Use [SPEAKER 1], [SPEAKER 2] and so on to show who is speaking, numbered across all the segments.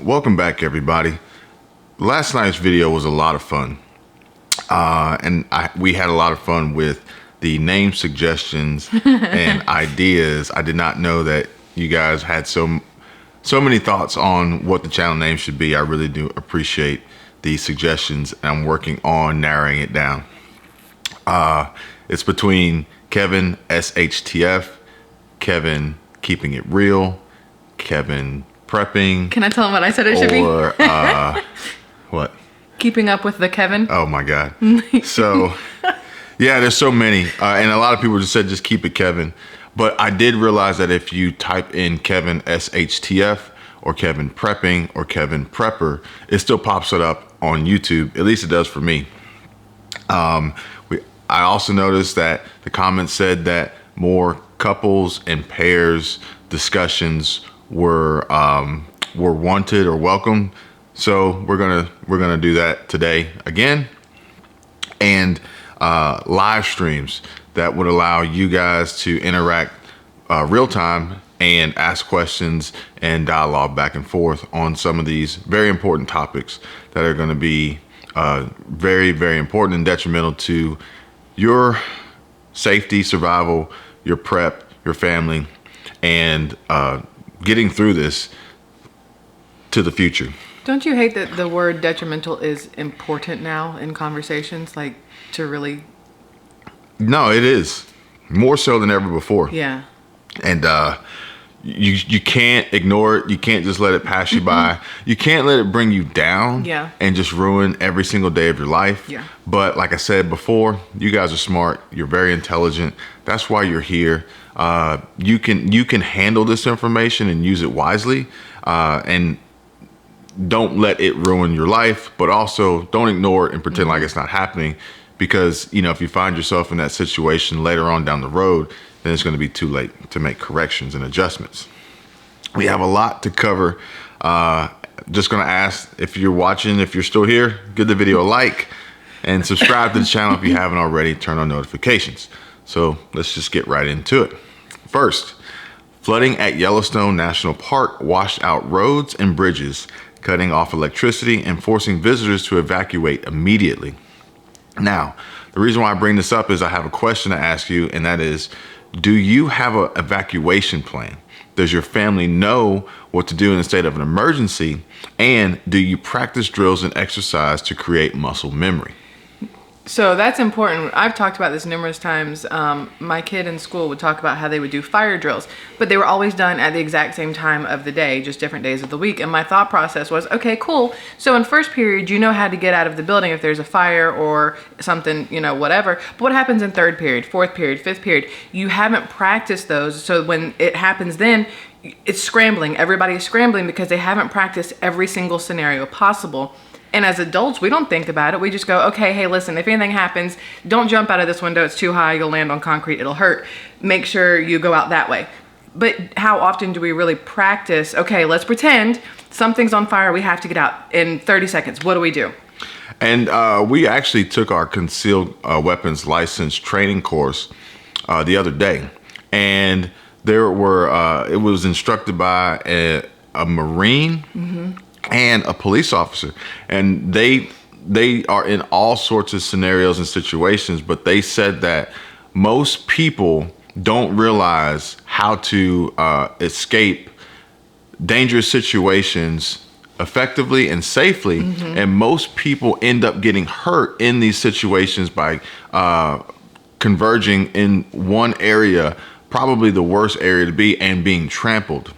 [SPEAKER 1] Welcome back, everybody. Last night's video was a lot of fun. We had a lot of fun with the name suggestions and ideas. I did not know that you guys had so many thoughts on what the channel name should be. I really do appreciate the suggestions, and I'm working on narrowing it down. It's between Kevin SHTF, Kevin Keeping It Real, Kevin Prepping.
[SPEAKER 2] Can I tell him what I said it should be?
[SPEAKER 1] Or what?
[SPEAKER 2] Keeping Up with the Kevin.
[SPEAKER 1] Oh my God. So yeah, there's so many. And a lot of people just said, just keep it Kevin. But I did realize that if you type in Kevin SHTF or Kevin Prepping or Kevin Prepper, it still pops it up on YouTube. At least it does for me. I also noticed that the comments said that more couples and pairs discussions were wanted or welcome. So we're gonna do that today again, and live streams that would allow you guys to interact real time and ask questions and dialogue back and forth on some of these very important topics that are going to be very, very important and detrimental to your safety, survival, your prep, your family, and getting through this to the future.
[SPEAKER 2] Don't you hate that the word detrimental is important now in conversations? Like, to really...
[SPEAKER 1] No, it is. More so than ever before.
[SPEAKER 2] Yeah.
[SPEAKER 1] And you can't ignore it. You can't just let it pass you by. You can't let it bring you down.
[SPEAKER 2] Yeah.
[SPEAKER 1] And just ruin every single day of your life.
[SPEAKER 2] Yeah.
[SPEAKER 1] But like I said before, you guys are smart. You're very intelligent. That's why you're here. You can handle this information and use it wisely. And don't let it ruin your life, but also don't ignore it and pretend like it's not happening, because, you know, if you find yourself in that situation later on down the road, then it's going to be too late to make corrections and adjustments. We have a lot to cover. Just going to ask, if you're watching, if you're still here, give the video a like and subscribe to the channel if you haven't already. Turn on notifications. So let's just get right into it. First, flooding at Yellowstone National Park washed out roads and bridges, cutting off electricity and forcing visitors to evacuate immediately. Now, the reason why I bring this up is I have a question to ask you, and that is, do you have an evacuation plan? Does your family know what to do in the state of an emergency? And do you practice drills and exercise to create muscle memory?
[SPEAKER 2] So that's important. I've talked about this numerous times. My kid in school would talk about how they would do fire drills, but they were always done at the exact same time of the day, just different days of the week. And my thought process was, okay, cool. So in first period, you know how to get out of the building if there's a fire or something, you know, whatever. But what happens in third period, fourth period, fifth period? You haven't practiced those. So when it happens then, it's scrambling. Everybody is scrambling because they haven't practiced every single scenario possible. And as adults, we don't think about it. We just go, okay, hey, listen, if anything happens, don't jump out of this window. It's too high. You'll land on concrete. It'll hurt. Make sure you go out that way. But how often do we really practice? Okay, let's pretend something's on fire. We have to get out in 30 seconds. What do we do?
[SPEAKER 1] And we actually took our concealed weapons license training course the other day. And there were, it was instructed by a Marine. And a police officer, and they are in all sorts of scenarios and situations, but they said that most people don't realize how to escape dangerous situations effectively and safely. And most people end up getting hurt in these situations by converging in one area, probably the worst area to be, and being trampled.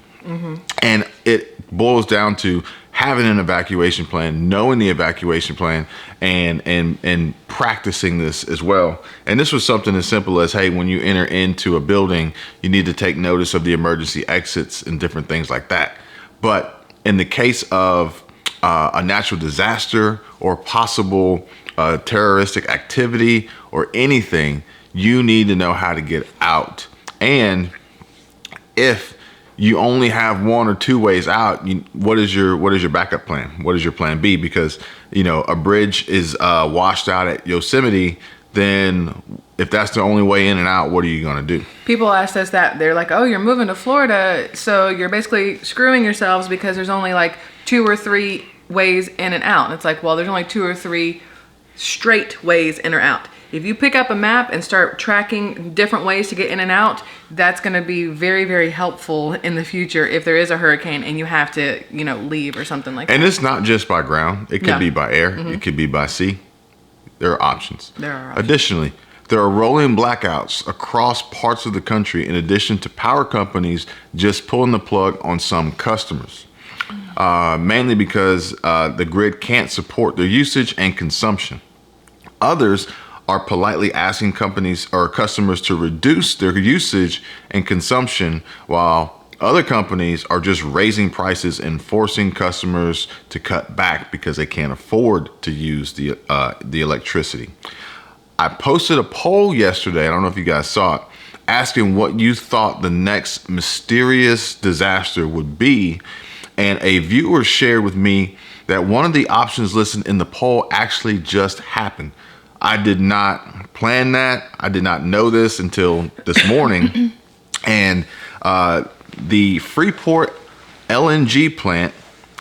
[SPEAKER 1] And it boils down to having an evacuation plan, knowing the evacuation plan, and practicing this as well. And this was something as simple as, hey, when you enter into a building, you need to take notice of the emergency exits and different things like that. But in the case of a natural disaster or possible terroristic activity or anything, you need to know how to get out. And if you only have one or two ways out, what is your backup plan? What is your plan B? Because, you know, a bridge is washed out at Yosemite, then if that's the only way in and out, what are you going to do?
[SPEAKER 2] People ask us that. They're like, oh, you're moving to Florida, so you're basically screwing yourselves because there's only like 2 or 3 ways in and out. And it's like, well, there's only 2 or 3 straight ways in or out. If you pick up a map and start tracking different ways to get in and out, that's going to be very, very helpful in the future if there is a hurricane and you have to, leave or something like that.
[SPEAKER 1] And it's not just by ground. It could
[SPEAKER 2] No.
[SPEAKER 1] be by air. It could be by sea. There are options.
[SPEAKER 2] There are options.
[SPEAKER 1] Additionally, there are rolling blackouts across parts of the country in addition to power companies just pulling the plug on some customers, mainly because the grid can't support their usage and consumption. Others are politely asking companies or customers to reduce their usage and consumption, while other companies are just raising prices and forcing customers to cut back because they can't afford to use the electricity. I posted a poll yesterday, I don't know if you guys saw it, asking what you thought the next mysterious disaster would be, and a viewer shared with me that one of the options listed in the poll actually just happened. I did not plan that. I did not know this until this morning. And the Freeport LNG plant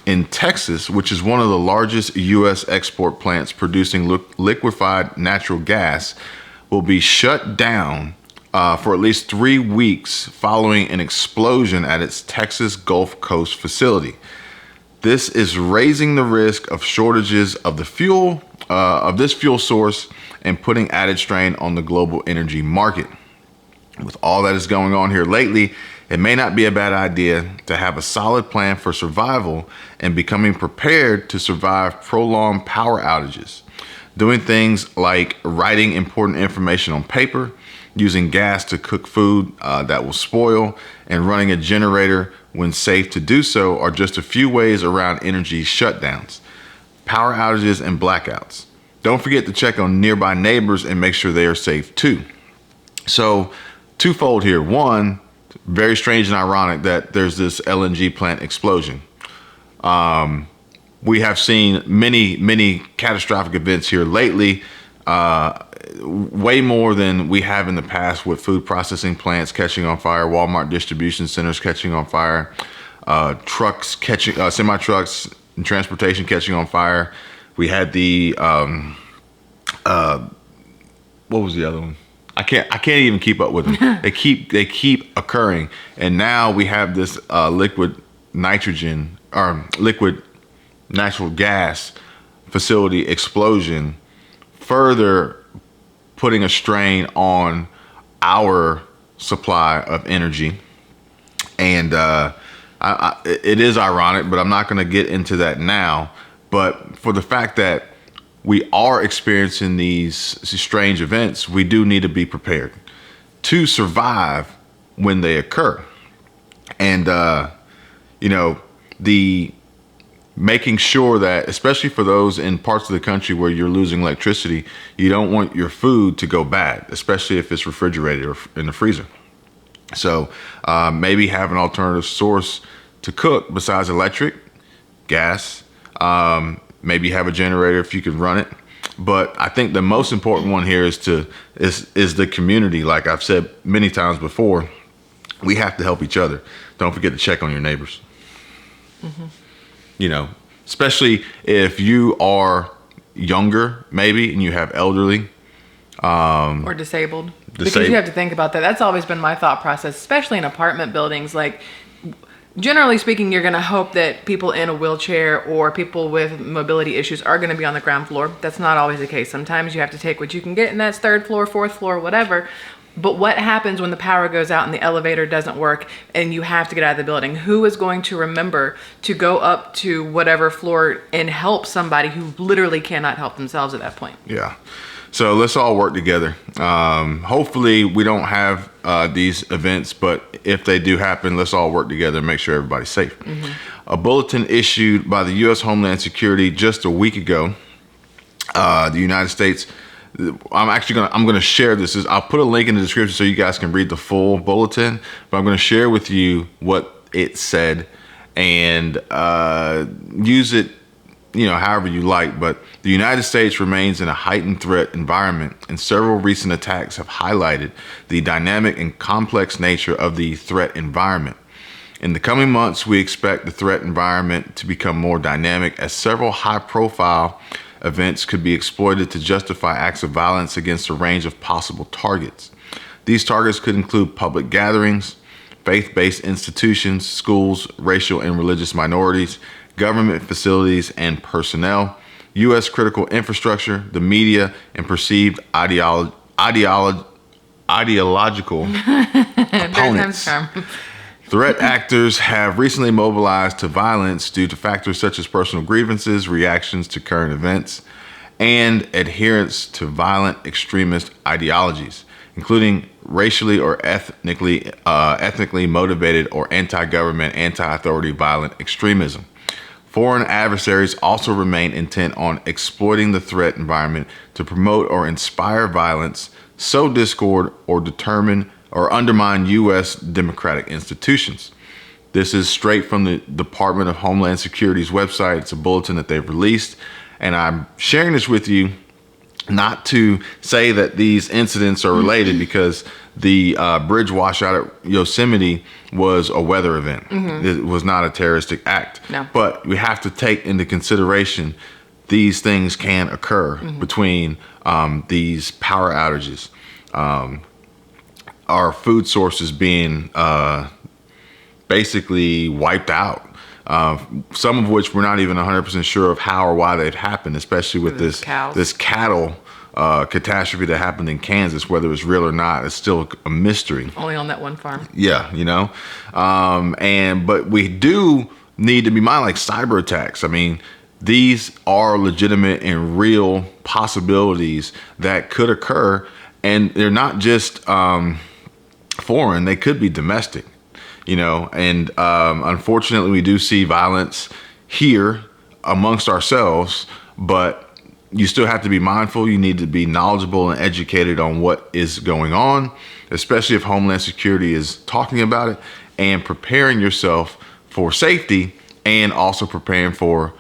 [SPEAKER 1] in Texas, which is one of the largest U.S. export plants producing liquefied natural gas, will be shut down for at least 3 weeks following an explosion at its Texas Gulf Coast facility. This is raising the risk of shortages of the fuel, of this fuel source, and putting added strain on the global energy market. With all that is going on here lately, it may not be a bad idea to have a solid plan for survival and becoming prepared to survive prolonged power outages. Doing things like writing important information on paper, using gas to cook food that will spoil, and running a generator when safe to do so are just a few ways around energy shutdowns, power outages, and blackouts. Don't forget to check on nearby neighbors and make sure they are safe too. So, twofold here. One, very strange and ironic that there's this LNG plant explosion. We have seen many catastrophic events here lately, way more than we have in the past, with food processing plants catching on fire, Walmart distribution centers catching on fire, trucks catching, semi trucks and transportation catching on fire. We had the what was the other one? I can't even keep up with them. They keep occurring, and now we have this liquid nitrogen or liquid natural gas facility explosion, further putting a strain on our supply of energy. And it is ironic, but I'm not going to get into that now. But for the fact that we are experiencing these strange events, we do need to be prepared to survive when they occur. And, the making sure that, especially for those in parts of the country where you're losing electricity, you don't want your food to go bad, especially if it's refrigerated or in the freezer. So maybe have an alternative source to cook besides electric, gas. Maybe have a generator if you can run it. But I think the most important one here is the community. Like I've said many times before, we have to help each other. Don't forget to check on your neighbors. Mm-hmm. Especially if you are younger, maybe, and you have elderly.
[SPEAKER 2] Or disabled. Because you have to think about that. That's always been my thought process, especially in apartment buildings. Like, generally speaking, you're going to hope that people in a wheelchair or people with mobility issues are going to be on the ground floor. That's not always the case. Sometimes you have to take what you can get, and that's third floor, fourth floor, whatever. But what happens when the power goes out and the elevator doesn't work and you have to get out of the building? Who is going to remember to go up to whatever floor and help somebody who literally cannot help themselves at that point?
[SPEAKER 1] Yeah. So let's all work together. Hopefully we don't have these events, but if they do happen, let's all work together and make sure everybody's safe. Mm-hmm. A bulletin issued by the U.S. Homeland Security just a week ago, the United States. I'm going to share this. I'll put a link in the description so you guys can read the full bulletin, but I'm going to share with you what it said and use it, however you like. But the United States remains in a heightened threat environment, and several recent attacks have highlighted the dynamic and complex nature of the threat environment. In the coming months, we expect the threat environment to become more dynamic as several high-profile events could be exploited to justify acts of violence against a range of possible targets. These targets could include public gatherings, faith-based institutions, schools, racial and religious minorities, government facilities and personnel, U.S. critical infrastructure, the media, and perceived ideological opponents. Threat actors have recently mobilized to violence due to factors such as personal grievances, reactions to current events, and adherence to violent extremist ideologies, including racially or ethnically motivated or anti-government, anti-authority violent extremism. Foreign adversaries also remain intent on exploiting the threat environment to promote or inspire violence, sow discord, or determine or undermine U.S. democratic institutions. This is straight from the Department of Homeland Security's website. It's a bulletin that they've released, and I'm sharing this with you not to say that these incidents are related, because the bridge washout at Yosemite was a weather event. It was not a terroristic act.
[SPEAKER 2] No.
[SPEAKER 1] But we have to take into consideration these things can occur between these power outages, our food sources being basically wiped out. Some of which we're not even 100% sure of how or why they've happened, especially with this cattle catastrophe that happened in Kansas. Whether it's real or not, it's still a mystery.
[SPEAKER 2] Only on that one farm.
[SPEAKER 1] Yeah, but we do need to be mindful, like cyber attacks. I mean, these are legitimate and real possibilities that could occur, and they're not just foreign; they could be domestic. And unfortunately, we do see violence here amongst ourselves, but you still have to be mindful. You need to be knowledgeable and educated on what is going on, especially if Homeland Security is talking about it, and preparing yourself for safety, and also preparing for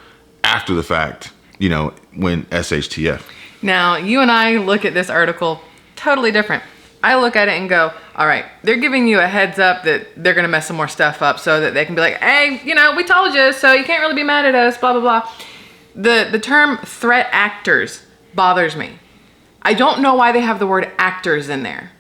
[SPEAKER 1] after the fact, when SHTF.
[SPEAKER 2] Now, you and I look at this article totally different. I look at it and go, all right, they're giving you a heads up that they're going to mess some more stuff up so that they can be like, hey, we told you, so you can't really be mad at us, blah, blah, blah. The term threat actors bothers me. I don't know why they have the word actors in there.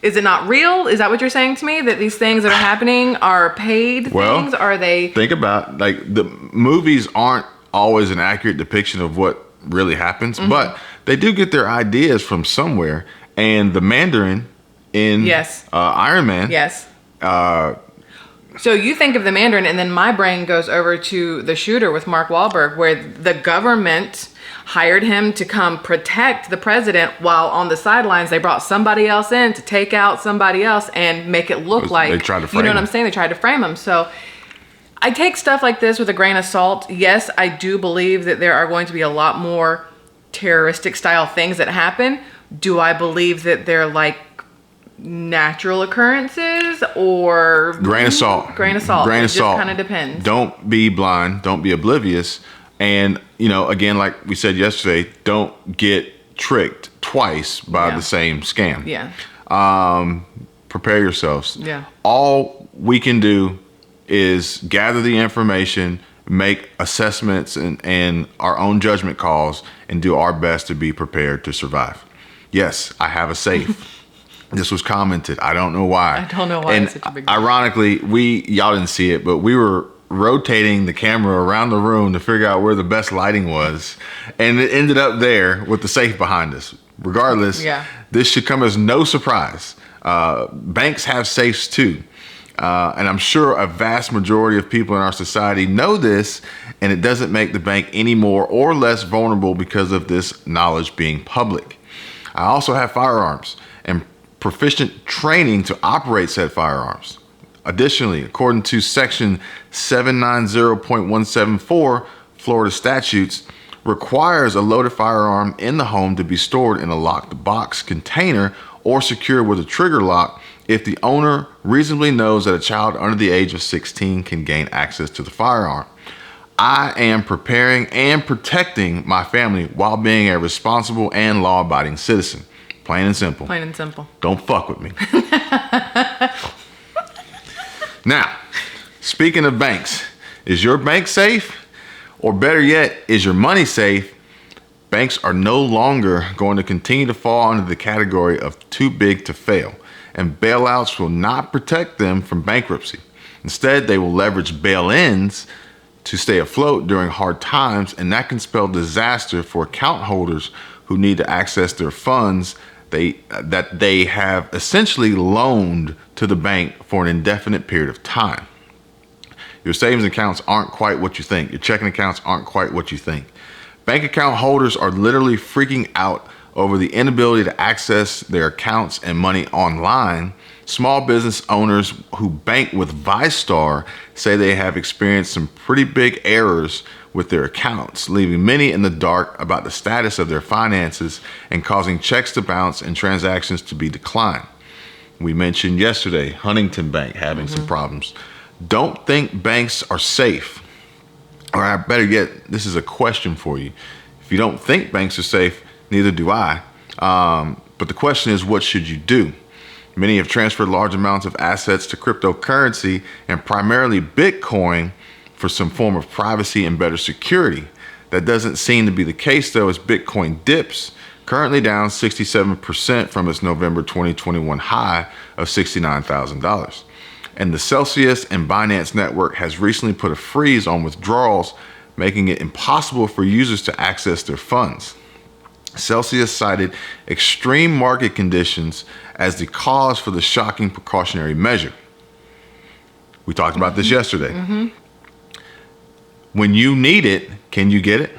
[SPEAKER 2] Is it not real? Is that what you're saying to me? That these things that are happening are paid things? Are they?
[SPEAKER 1] Think about, the movies aren't always an accurate depiction of what really happens, but they do get their ideas from somewhere. And the Mandarin in Iron Man.
[SPEAKER 2] Yes. So you think of the Mandarin, and then my brain goes over to The Shooter with Mark Wahlberg, where the government hired him to come protect the president, while on the sidelines they brought somebody else in to take out somebody else and make it look like,
[SPEAKER 1] they tried to frame
[SPEAKER 2] what I'm saying? They tried to frame him. So I take stuff like this with a grain of salt. Yes, I do believe that there are going to be a lot more terroristic style things that happen. Do I believe that they're like natural occurrences, or
[SPEAKER 1] grain of salt?
[SPEAKER 2] It just kind of depends.
[SPEAKER 1] Don't be blind. Don't be oblivious. And, again, like we said yesterday, don't get tricked twice by the same scam.
[SPEAKER 2] Yeah.
[SPEAKER 1] Prepare yourselves.
[SPEAKER 2] Yeah.
[SPEAKER 1] All we can do is gather the information, make assessments and our own judgment calls, and do our best to be prepared to survive. Yes, I have a safe. This was commented. I don't know why.
[SPEAKER 2] And it's such a big deal.
[SPEAKER 1] Ironically, y'all didn't see it, but we were rotating the camera around the room to figure out where the best lighting was, and it ended up there with the safe behind us. Regardless, this should come as no surprise. Banks have safes too. And I'm sure a vast majority of people in our society know this, and it doesn't make the bank any more or less vulnerable because of this knowledge being public. I also have firearms and proficient training to operate said firearms. Additionally, according to Section 790.174 Florida statutes, requires a loaded firearm in the home to be stored in a locked box container or secured with a trigger lock if the owner reasonably knows that a child under the age of 16 can gain access to the firearm. I am preparing and protecting my family while being a responsible and law-abiding citizen. Plain and simple.
[SPEAKER 2] Plain and simple.
[SPEAKER 1] Don't fuck with me. Now, speaking of banks, is your bank safe? Or better yet, is your money safe? Banks are no longer going to continue to fall under the category of too big to fail, and bailouts will not protect them from bankruptcy. Instead, they will leverage bail-ins to stay afloat during hard times, and that can spell disaster for account holders who need to access their funds that they have essentially loaned to the bank for an indefinite period of time. Your savings accounts aren't quite what you think. Your checking accounts aren't quite what you think. Bank account holders are literally freaking out over the inability to access their accounts and money online. Small business owners who bank with ViStar say they have experienced some pretty big errors with their accounts, leaving many in the dark about the status of their finances and causing checks to bounce and transactions to be declined. We mentioned yesterday Huntington Bank having some problems. Don't think banks are safe. Or better yet, this is a question for you. If you don't think banks are safe, neither do I. But the question is, what should you do? Many have transferred large amounts of assets to cryptocurrency and primarily Bitcoin for some form of privacy and better security. That doesn't seem to be the case, though, as Bitcoin dips, currently down 67% from its November 2021 high of $69,000. And the Celsius and Binance network has recently put a freeze on withdrawals, making it impossible for users to access their funds. Celsius cited extreme market conditions as the cause for the shocking precautionary measure. We talked about this yesterday. When you need it, can you get it?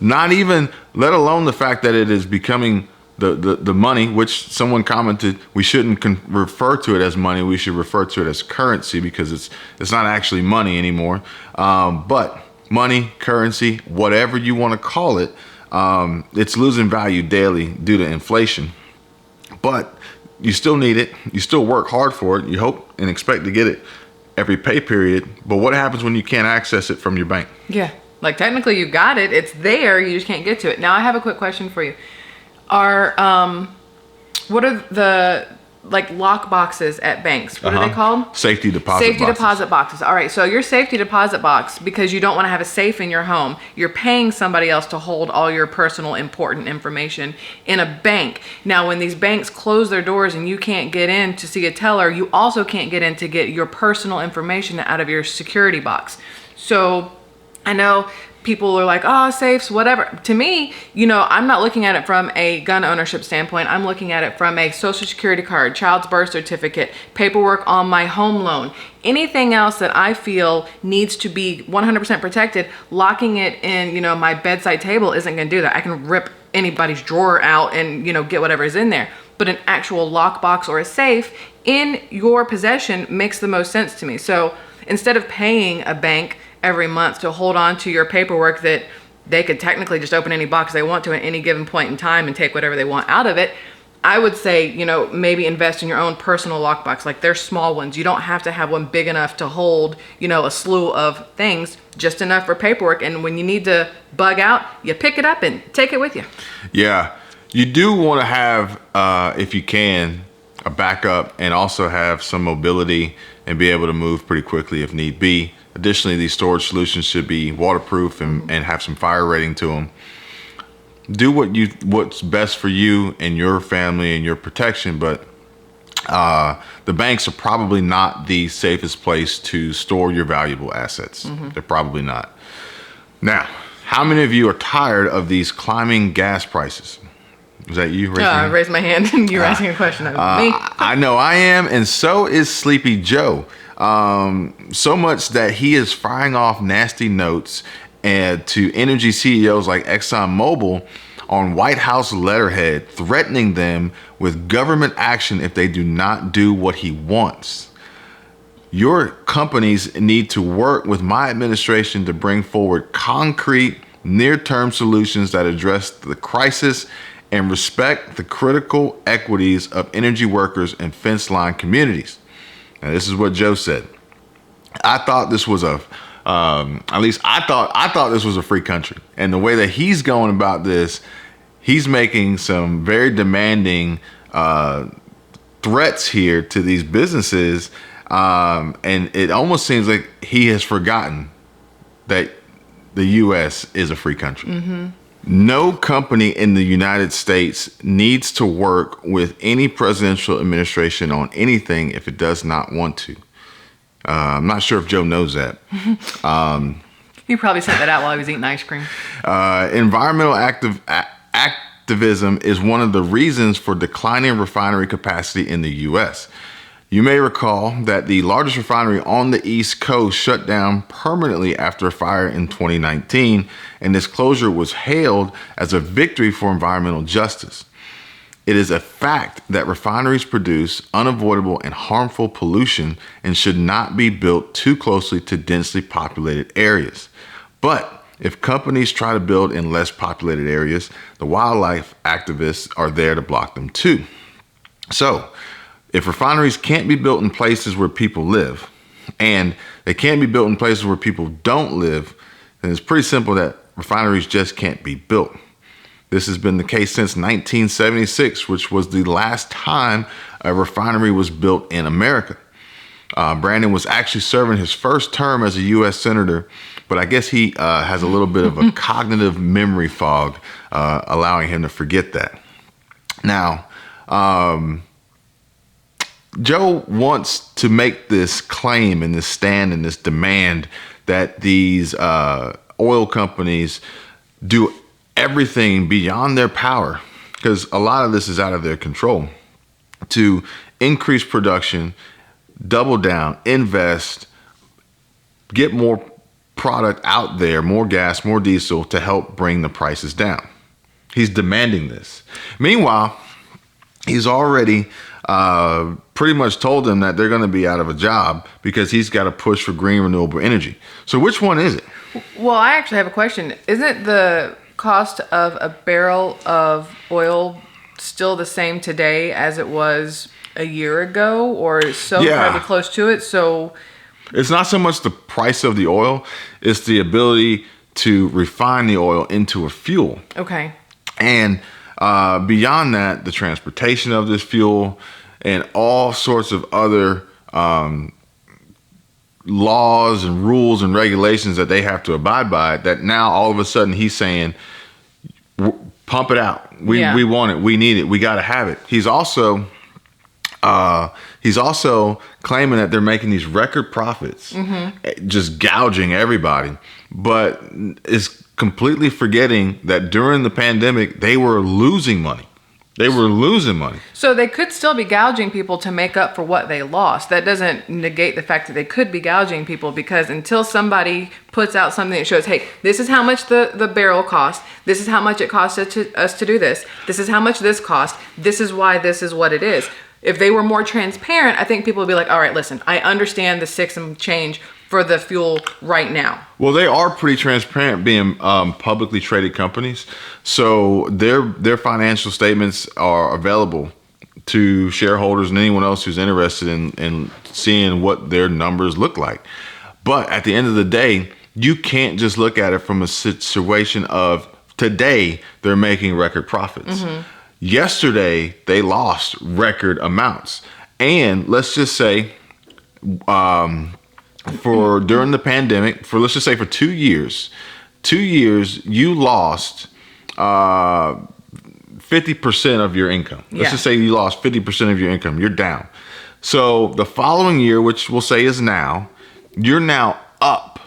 [SPEAKER 1] Not even, let alone the fact that it is becoming the money, which someone commented, we shouldn't refer to it as money. We should refer to it as currency because it's not actually money anymore. But money, currency, whatever you want to call it, it's losing value daily due to inflation. But you still need it. You still work hard for it. You hope and expect to get it every pay period. But what happens when you can't access it from your bank?
[SPEAKER 2] Yeah. Like technically you got it. It's there. You just can't get to it. Now I have a quick question for you. What are the lock boxes at banks? What are they called?
[SPEAKER 1] Safety deposit
[SPEAKER 2] boxes. All right. So your safety deposit box, because you don't want to have a safe in your home, you're paying somebody else to hold all your personal important information in a bank. Now, when these banks close their doors and you can't get in to see a teller, you also can't get in to get your personal information out of your security box. So I know people are like, oh, safes, whatever. To me, I'm not looking at it from a gun ownership standpoint. I'm looking at it from a social security card, child's birth certificate, paperwork on my home loan, anything else that I feel needs to be 100% protected. Locking it in, my bedside table isn't going to do that. I can rip anybody's drawer out and, get whatever's in there. But an actual lockbox or a safe in your possession makes the most sense to me. So instead of paying a bank every month to hold on to your paperwork that they could technically just open any box they want to at any given point in time and take whatever they want out of it, I would say, maybe invest in your own personal lockbox. Like they're small ones. You don't have to have one big enough to hold, a slew of things, just enough for paperwork. And when you need to bug out, you pick it up and take it with you.
[SPEAKER 1] Yeah. You do want to have, if you can, a backup and also have some mobility and be able to move pretty quickly if need be. Additionally, these storage solutions should be waterproof and have some fire rating to them. Do what's best for you and your family and your protection, but the banks are probably not the safest place to store your valuable assets. They're probably not. Now, how many of you are tired of these climbing gas prices? Is that you?
[SPEAKER 2] I raised my hand and you were asking a question of me.
[SPEAKER 1] I know I am, and so is Sleepy Joe. So much that he is firing off nasty notes to energy CEOs like ExxonMobil on White House letterhead, threatening them with government action if they do not do what he wants. Your companies need to work with my administration to bring forward concrete, near-term solutions that address the crisis and respect the critical equities of energy workers and fence line communities. Now, this is what Joe said. I thought this was at least I thought this was a free country. And the way that he's going about this, he's making some very demanding threats here to these businesses And it almost seems like he has forgotten that the U.S. is a free country. Mm-hmm. No company in the United States needs to work with any presidential administration on anything if it does not want to. I'm not sure if Joe knows that.
[SPEAKER 2] He probably sent that out while he was eating ice cream.
[SPEAKER 1] Environmental activism is one of the reasons for declining refinery capacity in the U.S. You may recall that the largest refinery on the East Coast shut down permanently after a fire in 2019, and this closure was hailed as a victory for environmental justice. It is a fact that refineries produce unavoidable and harmful pollution and should not be built too closely to densely populated areas. But if companies try to build in less populated areas, the wildlife activists are there to block them too. So, if refineries can't be built in places where people live, and they can't be built in places where people don't live, then it's pretty simple that refineries just can't be built. This has been the case since 1976, which was the last time a refinery was built in America. Brandon was actually serving his first term as a U.S. Senator, but I guess he has a little bit of a cognitive memory fog, allowing him to forget that. Now, Joe wants to make this claim and this stand and this demand that these oil companies do everything beyond their power, because a lot of this is out of their control, to increase production, double down, invest, get more product out there, more gas, more diesel to help bring the prices down. He's demanding this. Meanwhile, he's already pretty much told them that they're going to be out of a job because he's got to push for green renewable energy. So which one is it?
[SPEAKER 2] Well, I actually have a question. Isn't the cost of a barrel of oil still the same today as it was a year ago, or so probably close to it? So
[SPEAKER 1] it's not so much the price of the oil, it's the ability to refine the oil into a fuel.
[SPEAKER 2] Okay.
[SPEAKER 1] And beyond that, the transportation of this fuel and all sorts of other laws and rules and regulations that they have to abide by, that now all of a sudden he's saying, pump it out. We want it. We need it. We got to have it. He's also claiming that they're making these record profits, just gouging everybody, but is completely forgetting that during the pandemic, they were losing money. So they could still be gouging people to make up for what they lost. That doesn't negate the fact that they could be gouging people, because until somebody puts out something that shows, hey, this is how much the barrel cost, this is how much it cost us to do this is how much this cost, this is why this is what it is. If they were more transparent, I think people would be like, all right, listen, I understand the $6 and change for the fuel right now. Well, they are pretty transparent, being publicly traded companies. So their financial statements are available to shareholders and anyone else who's interested in seeing what their numbers look like. But at the end of the day, you can't just look at it from a situation of today they're making record profits. Yesterday, they lost record amounts. And let's just say, for during the pandemic, let's just say for 2 years, you lost 50% of your income. Let's just say you lost 50% of your income. You're down. So the following year, which we'll say is now, you're now up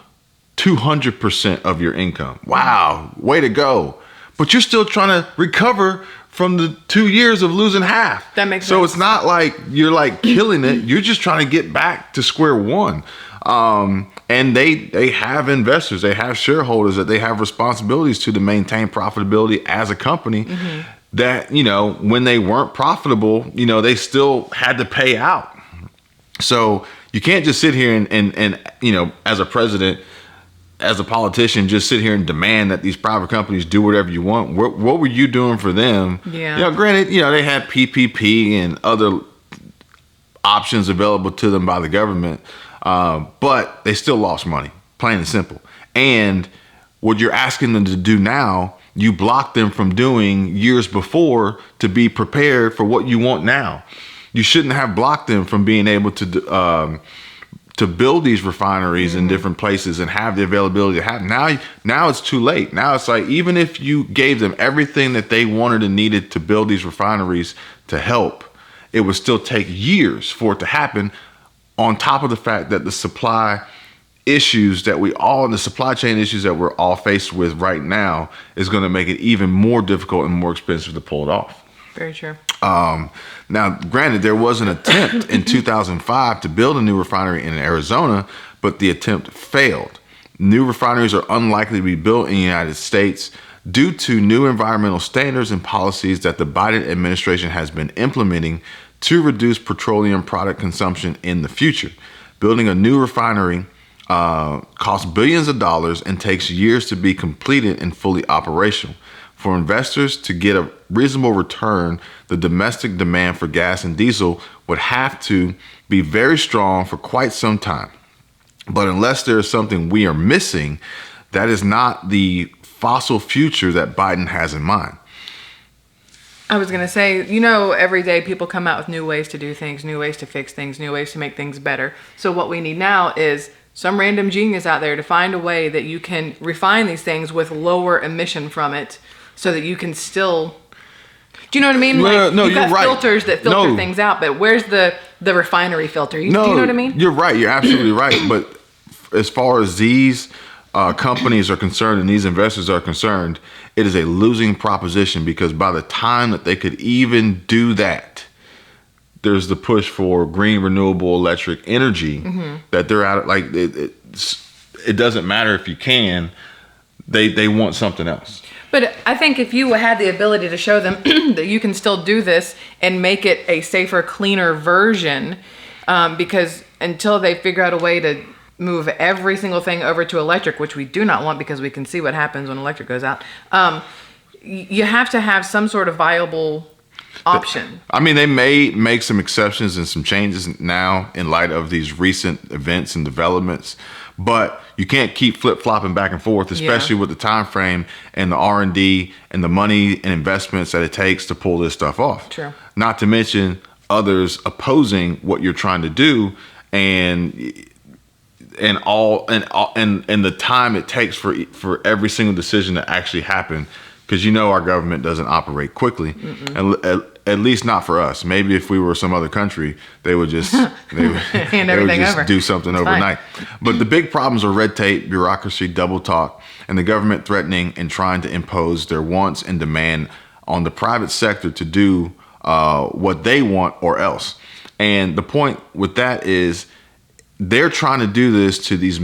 [SPEAKER 1] 200% of your income. Wow, way to go. But you're still trying to recover from the 2 years of losing half.
[SPEAKER 2] That makes sense.
[SPEAKER 1] So it's not like you're like killing it. You're just trying to get back to square one. And they have investors, they have shareholders that they have responsibilities to maintain profitability as a company, that, when they weren't profitable, they still had to pay out. So you can't just sit here and as a president, as a politician, just sit here and demand that these private companies do whatever you want. What were you doing for them?
[SPEAKER 2] Yeah.
[SPEAKER 1] Granted, they had PPP and other options available to them by the government. But they still lost money, plain and simple. And what you're asking them to do now, you blocked them from doing years before to be prepared for what you want now. you shouldn't have blocked them from being able to build these refineries in different places and have the availability to happen. Now it's too late. Now it's like, even if you gave them everything that they wanted and needed to build these refineries to help, it would still take years for it to happen, on top of the fact that the supply issues that the supply chain issues that we're all faced with right now is going to make it even more difficult and more expensive to pull it off.
[SPEAKER 2] Very true.
[SPEAKER 1] Now, granted, there was an attempt in 2005 to build a new refinery in Arizona, but the attempt failed. New refineries are unlikely to be built in the United States due to new environmental standards and policies that the Biden administration has been implementing to reduce petroleum product consumption in the future. Building a new refinery costs billions of dollars and takes years to be completed and fully operational. For investors to get a reasonable return, the domestic demand for gas and diesel would have to be very strong for quite some time. But unless there is something we are missing, that is not the fossil future that Biden has in mind.
[SPEAKER 2] I was going to say, every day people come out with new ways to do things, new ways to fix things, new ways to make things better. So what we need now is some random genius out there to find a way that you can refine these things with lower emission from it, so that you can still, do you know what I mean?
[SPEAKER 1] No,
[SPEAKER 2] you've got
[SPEAKER 1] you're right.
[SPEAKER 2] filters that filter things out, but where's the refinery filter? Do you know what I mean?
[SPEAKER 1] You're right. You're absolutely right. But as far as these companies are concerned and these investors are concerned, it is a losing proposition, because by the time that they could even do that, there's the push for green renewable electric energy that they're out. Like it doesn't matter if you can, they want something else.
[SPEAKER 2] But I think if you had the ability to show them that you can still do this and make it a safer, cleaner version, because until they figure out a way to move every single thing over to electric, which we do not want because we can see what happens when electric goes out, you have to have some sort of viable option.
[SPEAKER 1] I mean, they may make some exceptions and some changes now in light of these recent events and developments, but you can't keep flip-flopping back and forth, especially with the time frame and the R&D and the money and investments that it takes to pull this stuff off.
[SPEAKER 2] True.
[SPEAKER 1] Not to mention others opposing what you're trying to do, and the time it takes for every single decision to actually happen, because our government doesn't operate quickly, and at least not for us. Maybe if we were some other country, they would just do something overnight. But the big problems are red tape, bureaucracy, double talk, and the government threatening and trying to impose their wants and demand on the private sector to do what they want or else. And the point with that is, they're trying to do this to these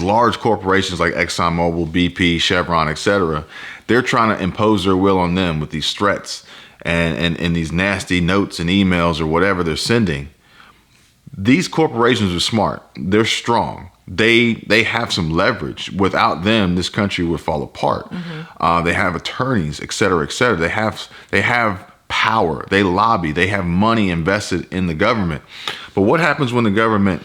[SPEAKER 1] large corporations like ExxonMobil, BP, Chevron, etc. They're trying to impose their will on them with these threats and these nasty notes and emails or whatever they're sending. These corporations are smart. They're strong. They have some leverage. Without them, this country would fall apart. They have attorneys, et cetera, et cetera. They have power. They lobby. They have money invested in the government. But what happens when the government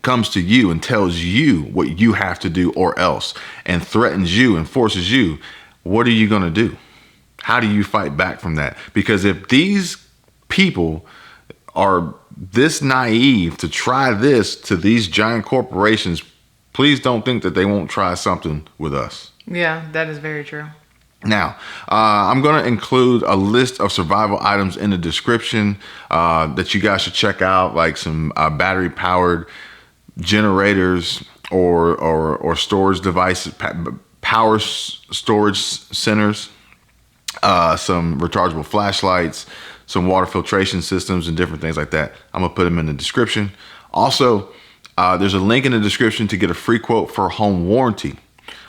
[SPEAKER 1] comes to you and tells you what you have to do or else, and threatens you and forces you? What are you going to do? How do you fight back from that? Because if these people are this naive to try this to these giant corporations, please don't think that they won't try something with us.
[SPEAKER 2] Yeah, that is very true.
[SPEAKER 1] Now, I'm going to include a list of survival items in the description that you guys should check out, like some battery-powered generators or storage devices, power storage centers, some rechargeable flashlights, some water filtration systems, and different things like that. I'm going to put them in the description. Also, there's a link in the description to get a free quote for home warranty.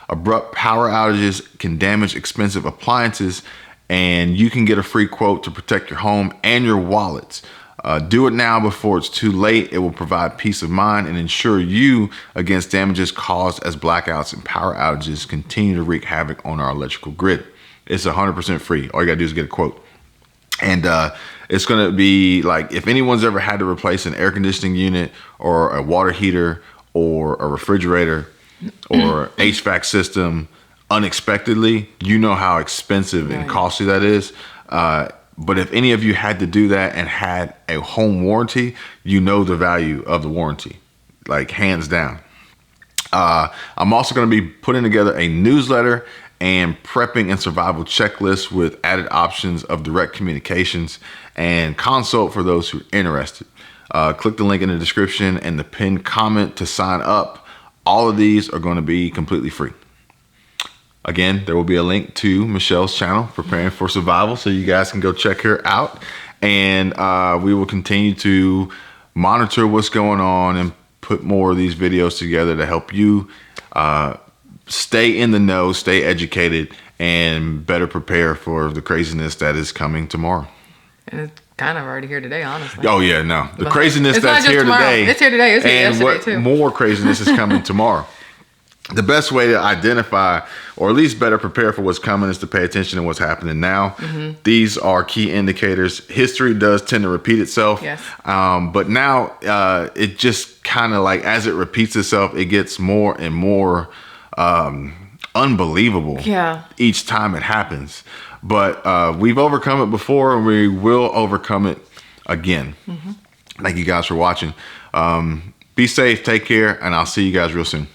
[SPEAKER 1] Abrupt power outages can damage expensive appliances, and you can get a free quote to protect your home and your wallets. Do it now before it's too late. It will provide peace of mind and ensure you against damages caused as blackouts and power outages continue to wreak havoc on our electrical grid. It's 100% free. All you gotta do is get a quote. And it's gonna be like, if anyone's ever had to replace an air conditioning unit or a water heater or a refrigerator or HVAC system unexpectedly, you know how expensive and costly that is. But if any of you had to do that and had a home warranty, you know the value of the warranty, like hands down. I'm also going to be putting together a newsletter and prepping and survival checklist with added options of direct communications and consult for those who are interested. Click the link in the description and the pinned comment to sign up. All of these are going to be completely free. Again, there will be a link to Michelle's channel, Preparing for Survival, so you guys can go check her out. And we will continue to monitor what's going on and put more of these videos together to help you stay in the know, stay educated, and better prepare for the craziness that is coming tomorrow.
[SPEAKER 2] And it's kind of already here today, honestly.
[SPEAKER 1] Oh yeah, no, the craziness
[SPEAKER 2] it's
[SPEAKER 1] that's
[SPEAKER 2] not just
[SPEAKER 1] here
[SPEAKER 2] tomorrow.
[SPEAKER 1] today.
[SPEAKER 2] It's here today. It's here
[SPEAKER 1] and
[SPEAKER 2] yesterday
[SPEAKER 1] what
[SPEAKER 2] too.
[SPEAKER 1] More craziness is coming tomorrow. The best way to identify, or at least better prepare for what's coming, is to pay attention to what's happening now. Mm-hmm. These are key indicators. History does tend to repeat itself.
[SPEAKER 2] Yes.
[SPEAKER 1] But now it just kind of like, as it repeats itself, it gets more and more unbelievable each time it happens. But we've overcome it before, and we will overcome it again. Mm-hmm. Thank you guys for watching. Be safe, take care, and I'll see you guys real soon.